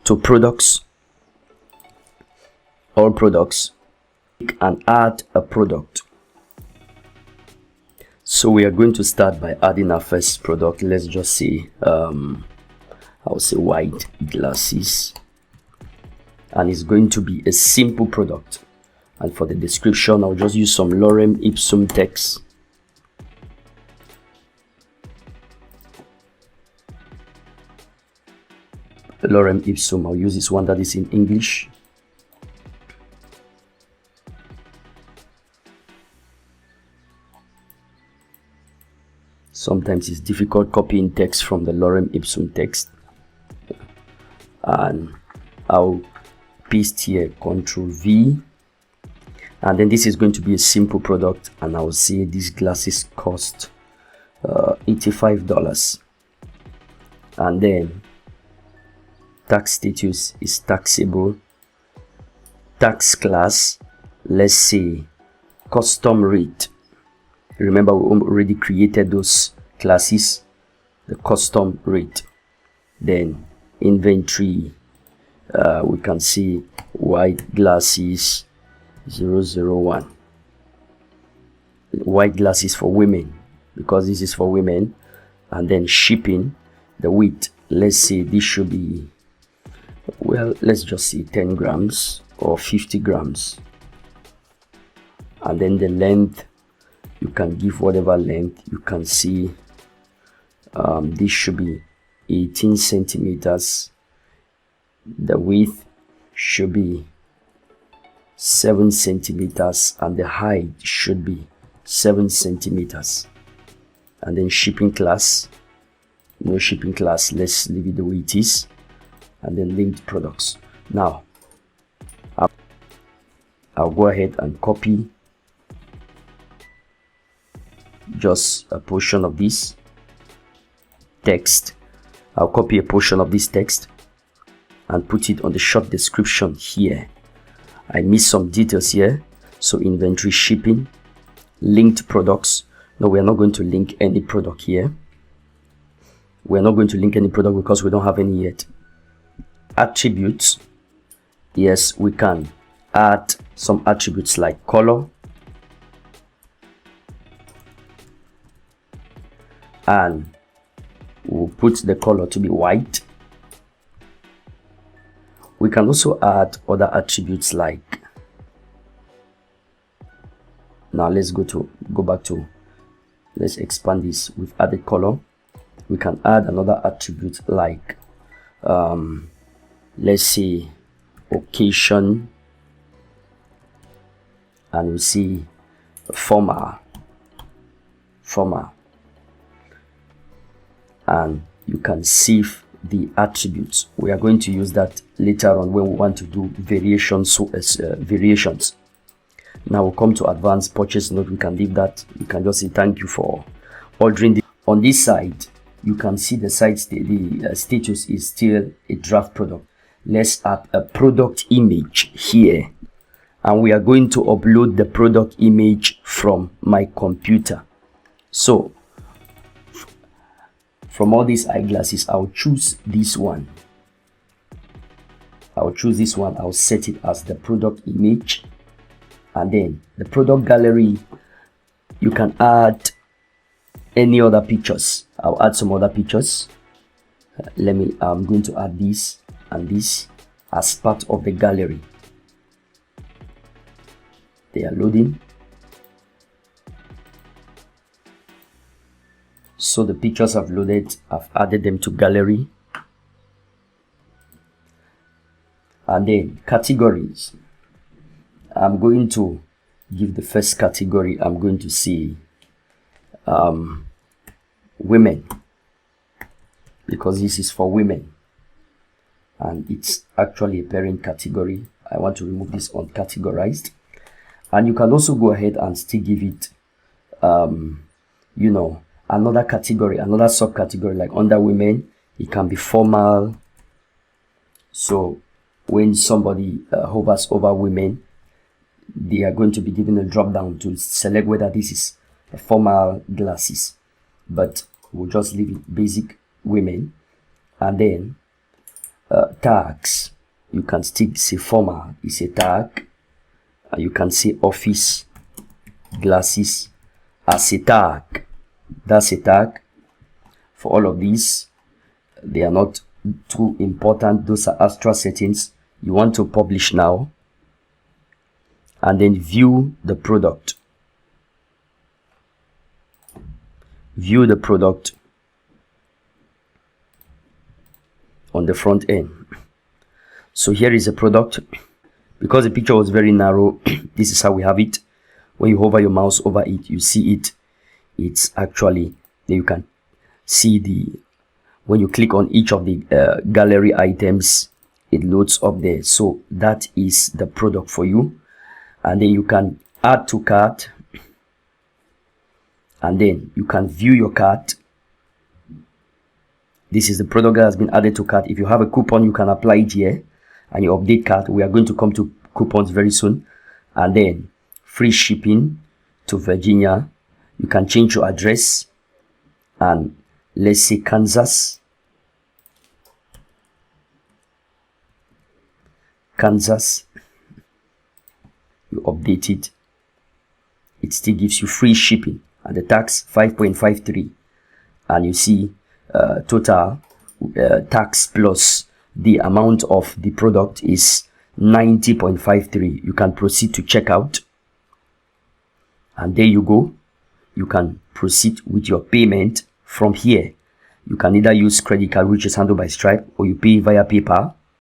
to products, all products, and add a product. So we are going to start by adding our first product. Let's just say I'll say white glasses, and it's going to be a simple product. And for the description, I'll just use some lorem ipsum text. Lorem ipsum, I'll use this one that is in English. Sometimes it's difficult copying text from the lorem ipsum text. And I'll paste here Ctrl V, and then this is going to be a simple product, and I'll say these glasses cost $85, and then tax status is taxable, tax class, let's say custom rate. Remember, we already created those classes, the custom rate. Then inventory, we can see white glasses 001, white glasses for women, because this is for women. And then shipping, the weight, let's say this should be, well, let's just say 10 grams or 50 grams. And then the length, you can give whatever length. You can see this should be 18 centimeters. The width should be 7 centimeters, and the height should be 7 centimeters. And then shipping class, no shipping class, let's leave it the way it is. And then linked products. Now I'll go ahead and copy just a portion of this text. I'll copy a portion of this text and put it on the short description here. I missed some details here. So inventory, shipping, linked products. No, we are not going to link any product here. We're not going to link any product because we don't have any yet. Attributes, yes, we can add some attributes like color, and we'll put the color to be white. We can also add other attributes like, now let's go back to, let's expand this. We've added color. We can add another attribute like let's say occasion, and we see formal, and you can save the attributes. We are going to use that later on when we want to do variations. So variations. Now we'll come to advanced purchase note. We can leave that. You can just say thank you for ordering. On this side, you can see the site the status is still a draft product. Let's add a product image here, and we are going to upload the product image from my computer. So from all these eyeglasses, I'll choose this one. I'll set it as the product image, and then the product gallery, you can add any other pictures. I'll add some other pictures. I'm going to add this and this as part of the gallery. They are loading. So the pictures I've loaded, I've added them to gallery. And then categories. I'm going to give the first category. I'm going to say women, because this is for women and it's actually a parent category. I want to remove this uncategorized, and you can also go ahead and still give it another category, another subcategory, like under women it can be formal. So when somebody hovers over women, they are going to be given a drop down to select whether this is a formal glasses, but we'll just leave it basic women. And then tags, you can still say former is a tag, and you can say office glasses as a tag. That's a tag. For all of these, they are not too important. Those are extra settings. You want to publish now, and then view the product. View the product on the front end. So here is a product. Because the picture was very narrow, this is how we have it. When you hover your mouse over it, you see it. It's actually, you can see the, when you click on each of the gallery items, it loads up there. So that is the product for you. And then you can add to cart, and then you can view your cart. This is the product that has been added to cart. If you have a coupon, you can apply it here, and you update cart. We are going to come to coupons very soon. And then free shipping to Virginia. You can change your address, and let's say Kansas. You update it. It still gives you free shipping, and the tax 5.53, and you see total tax plus the amount of the product is 90.53. You can proceed to checkout, and there you go. You can proceed with your payment from here. You can either use credit card, which is handled by Stripe, or you pay via PayPal.